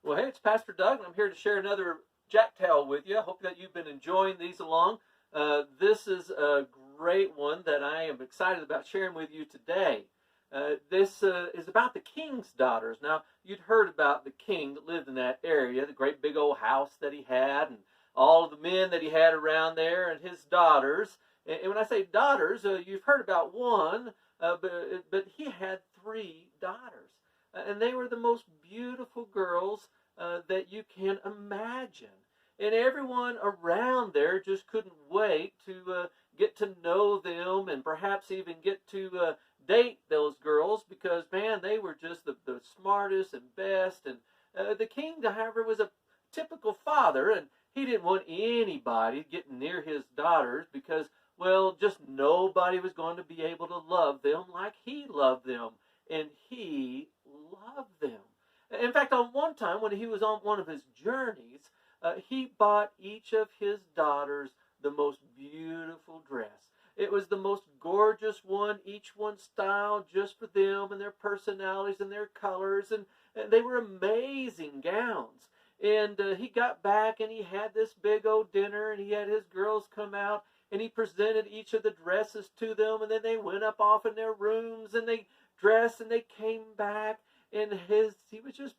Well, hey, it's Pastor Doug, and I'm here to share another Jacktale with you. I hope that you've been enjoying these along. This is a great one that I am excited about sharing with you today. This is about the king's daughters. Now, you'd heard about the king that lived in that area, the great big old house that he had, and all of the men that he had around there, and his daughters. And when I say daughters, you've heard about one, but he had three daughters. And they were the most beautiful girls that you can imagine. And everyone around there just couldn't wait to get to know them and perhaps even get to date those girls because, man, they were just the smartest and best. And the king, however, was a typical father, and he didn't want anybody getting near his daughters because, well, just nobody was going to be able to love them like he loved them. And he loved them. In fact, on one time when he was on one of his journeys, he bought each of his daughters the most beautiful dress. It was the most gorgeous one, each one styled just for them and their personalities and their colors, and they were amazing gowns. And he got back and he had this big old dinner, and he had his girls come out, and he presented each of the dresses to them, and then they went up off in their rooms and they dressed and they came back, and he was just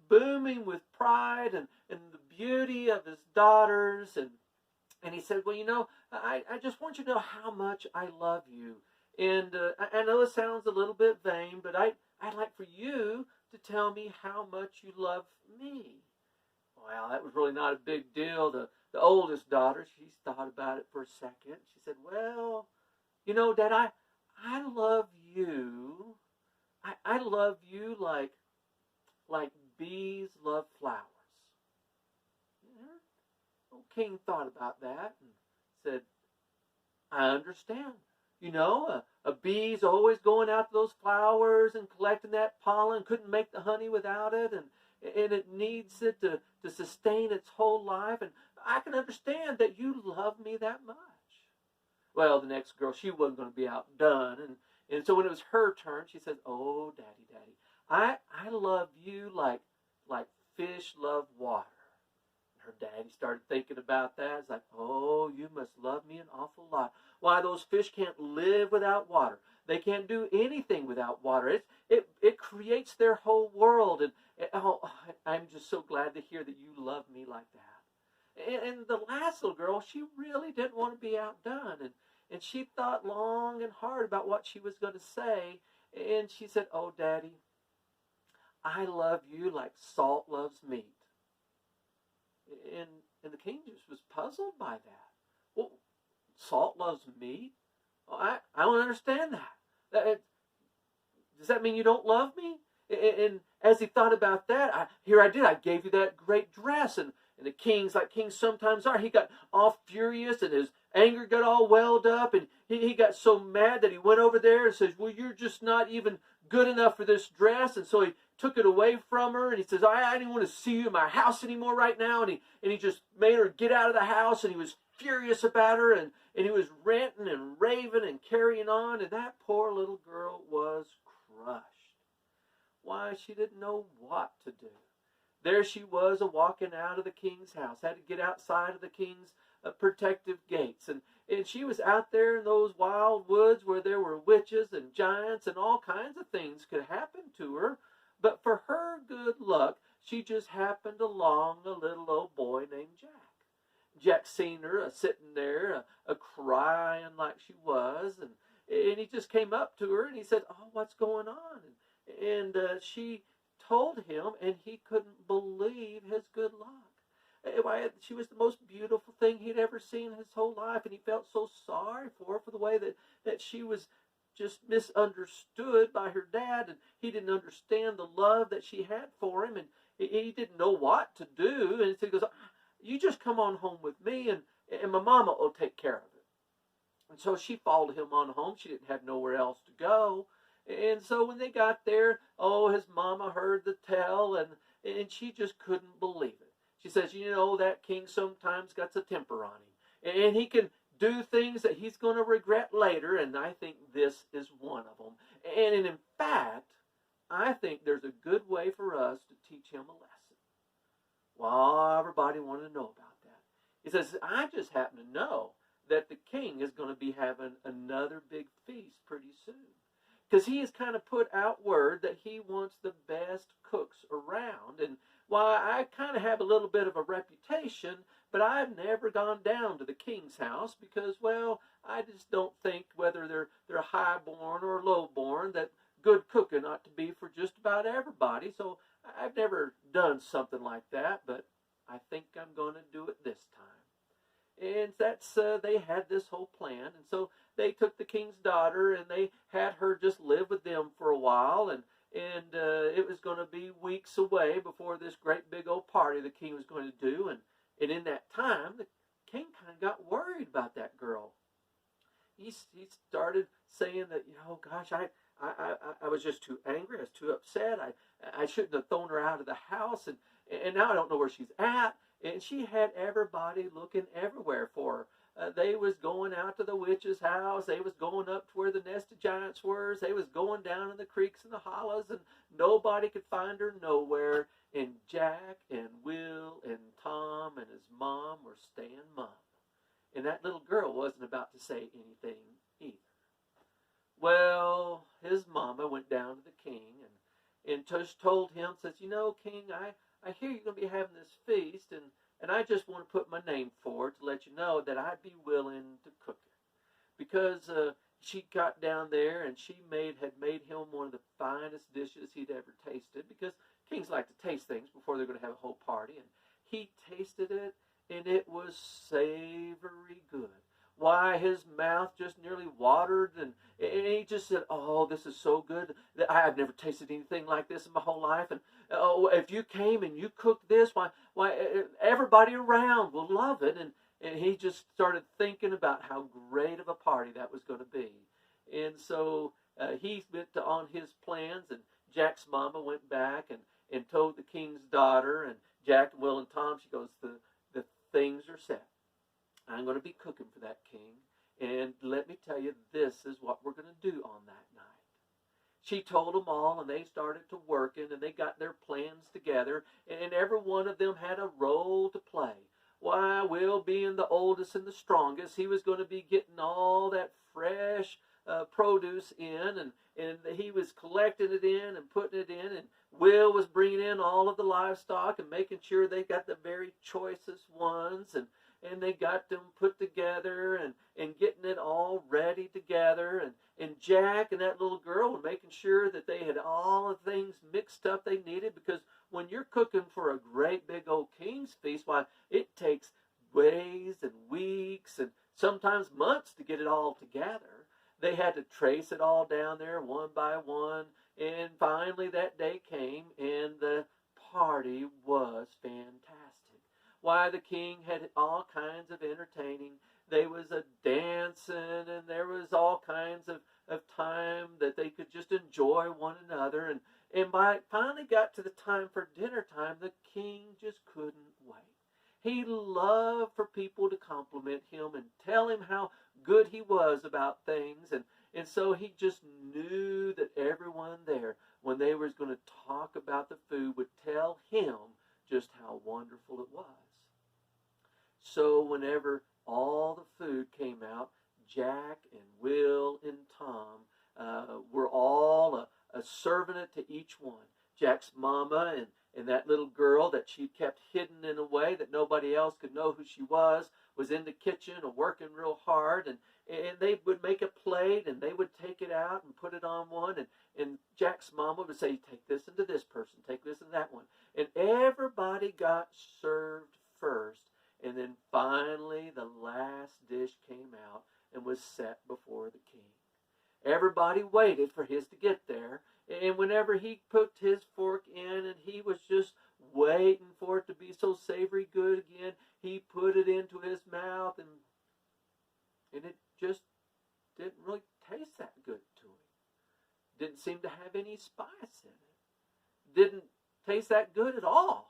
booming with pride and the beauty of his daughters, and he said, well, I just want you to know how much I love you. And I know it sounds a little bit vain, but I'd like for you to tell me how much you love me. Well, that was really not a big deal. The oldest daughter, she thought about it for a second. She said, well, Dad, I love you. I love you like bees love flowers. Yeah. Old King thought about that and said, I understand. A bee's always going out to those flowers and collecting that pollen, couldn't make the honey without it, and it needs it to sustain its whole life, and I can understand that you love me that much. Well, the next girl, she wasn't going to be outdone, and so when it was her turn, she says, oh, Daddy, I love you like fish love water. Her daddy started thinking about that. It's like, oh, you must love me an awful lot. Why, those fish can't live without water. They can't do anything without water. It creates their whole world. And oh, I'm just so glad to hear that you love me like that. And the last little girl, she really didn't want to be outdone. And she thought long and hard about what she was going to say. And she said, oh, Daddy, I love you like salt loves meat. And the king just was puzzled by that. Well, salt loves meat? Well, I don't understand that. Does that mean you don't love me? And as he thought about that, I gave you that great dress. And the kings, like kings sometimes are, he got all furious and his anger got all welled up. And he got so mad that he went over there and says, well, you're just not even good enough for this dress. And so he took it away from her, and he says, I didn't want to see you in my house anymore right now. And he just made her get out of the house, and he was furious about her, and he was ranting and raving and carrying on, and that poor little girl was crushed. Why, she didn't know what to do. There she was walking out of the king's house, had to get outside of the king's protective gates, and she was out there in those wild woods where there were witches and giants and all kinds of things could happen to her. But for her good luck, she just happened along a little old boy named Jack. Jack seen her sitting there, crying like she was, and he just came up to her and he said, oh, what's going on? And she told him, and he couldn't believe his good luck. She was the most beautiful thing he'd ever seen in his whole life, and he felt so sorry for her for the way that she was just misunderstood by her dad, and he didn't understand the love that she had for him, and he didn't know what to do. And so he goes, you just come on home with me, and my mama will take care of it. And so she followed him on home. She didn't have nowhere else to go. And so when they got there, oh, his mama heard the tale, and she just couldn't believe it. She says, that king sometimes got a temper on him, and he can do things that he's going to regret later, and I think this is one of them. And in fact, I think there's a good way for us to teach him a lesson. Well, everybody wanted to know about that. He says, I just happen to know that the king is going to be having another big feast pretty soon. Because he has kind of put out word that he wants the best cooks around. And while I kind of have a little bit of a reputation, but I've never gone down to the king's house because, well, I just don't think whether they're highborn or lowborn that good cooking ought to be for just about everybody. So I've never done something like that, but I think I'm going to do it this time. And that's they had this whole plan, and so they took the king's daughter and they had her just live with them for a while, and it was going to be weeks away before this great big old party the king was going to do, and in that time the king kind of got worried about that girl. He started saying that, gosh, I was just too angry, I was too upset, I shouldn't have thrown her out of the house, and now I don't know where she's at. And she had everybody looking everywhere for her. They was going out to the witch's house. They was going up to where the nest of giants were. They was going down in the creeks and the hollows, and nobody could find her nowhere. And Jack and Will and Tom and his mom were staying mum. And that little girl wasn't about to say anything either. Well, his mama went down to the king and just told him, says, King, I hear you're going to be having this feast, and I just want to put my name forward to let you know that I'd be willing to cook it. Because she got down there and she had made him one of the finest dishes he'd ever tasted, because kings like to taste things before they're going to have a whole party. And he tasted it, and it was savory good. Why, his mouth just nearly watered, and he just said, oh, this is so good. I've never tasted anything like this in my whole life. And oh, if you came and you cooked this, why, everybody around will love it. And he just started thinking about how great of a party that was going to be. And so he went on his plans, and Jack's mama went back and told the king's daughter, and Jack, Will, and Tom, she goes, the things are set. I'm going to be cooking for that king, and let me tell you, this is what we're going to do on that night. She told them all, and they started to working, and they got their plans together, and every one of them had a role to play. Why, Will, being the oldest and the strongest, he was going to be getting all that fresh produce in, and he was collecting it in and putting it in, and Will was bringing in all of the livestock and making sure they got the very choicest ones, and they got them put together and getting it all ready together. And Jack and that little girl were making sure that they had all the things mixed up they needed, because when you're cooking for a great big old king's feast, why, it takes days and weeks and sometimes months to get it all together. They had to trace it all down there one by one. And finally that day came, and the party was fantastic. Why, the king had all kinds of entertaining. There was a dancing, and there was all kinds of time that they could just enjoy one another. And by it finally got to the time for dinner time, the king just couldn't wait. He loved for people to compliment him and tell him how good he was about things. And so he just knew that everyone there, when they was going to talk about the food, would tell him just how wonderful it was. So whenever all the food came out, Jack and Will and Tom were all serving it to each one. Jack's mama and that little girl that she kept hidden in a way that nobody else could know who she was in the kitchen working real hard, and they would make a plate, and they would take it out and put it on one, and Jack's mama would say, take this into this person, take this into that one. And everybody got served first. And then finally the last dish came out and was set before the king. Everybody waited for his to get there. And whenever he put his fork in and he was just waiting for it to be so savory good again, he put it into his mouth, and it just didn't really taste that good to him. Didn't seem to have any spice in it. Didn't taste that good at all.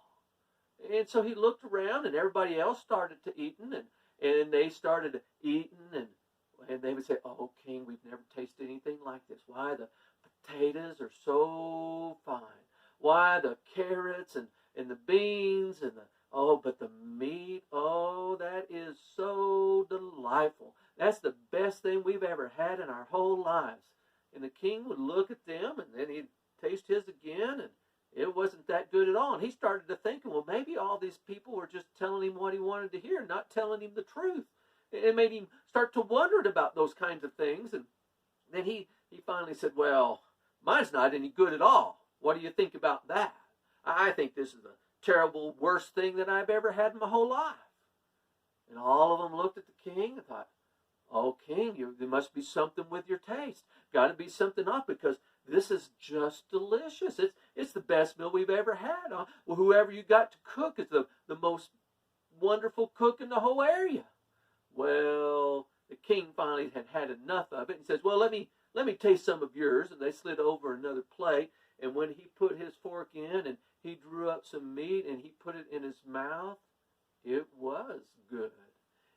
And so he looked around, and everybody else started to eating, and they started eating, and they would say, oh, king, we've never tasted anything like this. Why, the potatoes are so fine. Why, the carrots and and the beans and but the meat, oh, that is so delightful. That's the best thing we've ever had in our whole lives. And the king would look at them, and then he'd taste his again, and it wasn't that good at all. And he started to think, well, maybe all these people were just telling him what he wanted to hear, not telling him the truth. It made him start to wonder about those kinds of things. And then he finally said, well, mine's not any good at all. What do you think about that? I think this is the terrible, worst thing that I've ever had in my whole life. And all of them looked at the king and thought, oh, king, there must be something with your taste. Got to be something off, because this is just delicious. It's the best meal we've ever had. Well, whoever you got to cook is the most wonderful cook in the whole area. Well, the king finally had enough of it and says, well, let me taste some of yours. And they slid over another plate. And when he put his fork in and he drew up some meat and he put it in his mouth, it was good.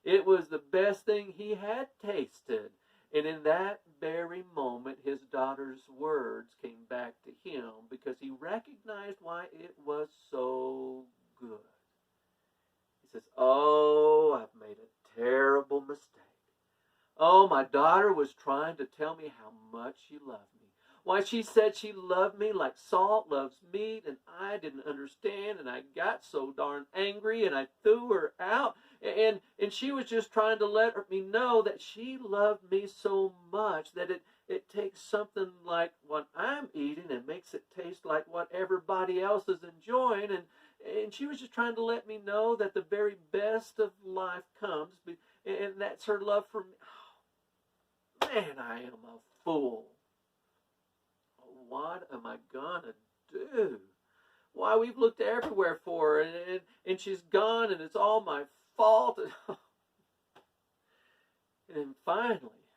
It was the best thing he had tasted. And in that very moment, his daughter's words came back to him, because he recognized why it was so good. He says, oh, I've made a terrible mistake. Oh, my daughter was trying to tell me how much she loved me. Why, she said she loved me like salt loves meat, and I didn't understand, and I got so darn angry, and I threw her out. And she was just trying to let me know that she loved me so much that it takes something like what I'm eating and makes it taste like what everybody else is enjoying. And she was just trying to let me know that the very best of life comes, and that's her love for me. Oh, man, I am a fool. What am I gonna do? Why, we've looked everywhere for her, and she's gone, and it's all my fault. And finally,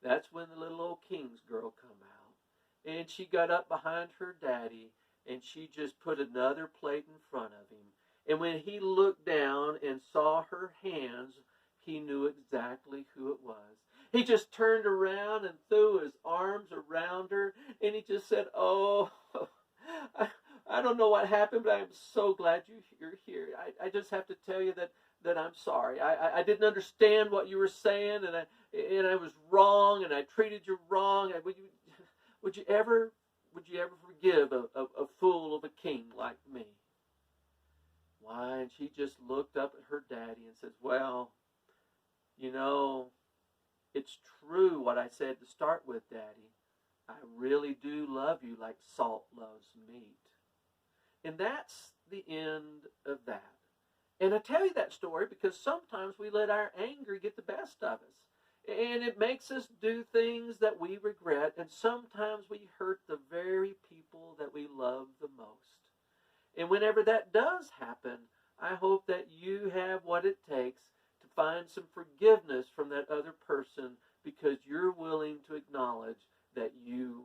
that's when the little old king's girl come out, and she got up behind her daddy, and she just put another plate in front of him. And when he looked down and saw her hands, he knew exactly who it was. He just turned around and threw his arms around her, and he just said, oh, I don't know what happened, but I am so glad you're here. I just have to tell you that I'm sorry. I didn't understand what you were saying, and I was wrong, and I treated you wrong. Would you ever forgive a fool of a king like me? Why? And she just looked up at her daddy and says, well, you know, it's true what I said to start with, Daddy. I really do love you like salt loves meat. And that's the end of that. And I tell you that story because sometimes we let our anger get the best of us. And it makes us do things that we regret. And sometimes we hurt the very people that we love the most. And whenever that does happen, I hope that you have what it takes to find some forgiveness from that other person, because you're willing to acknowledge that you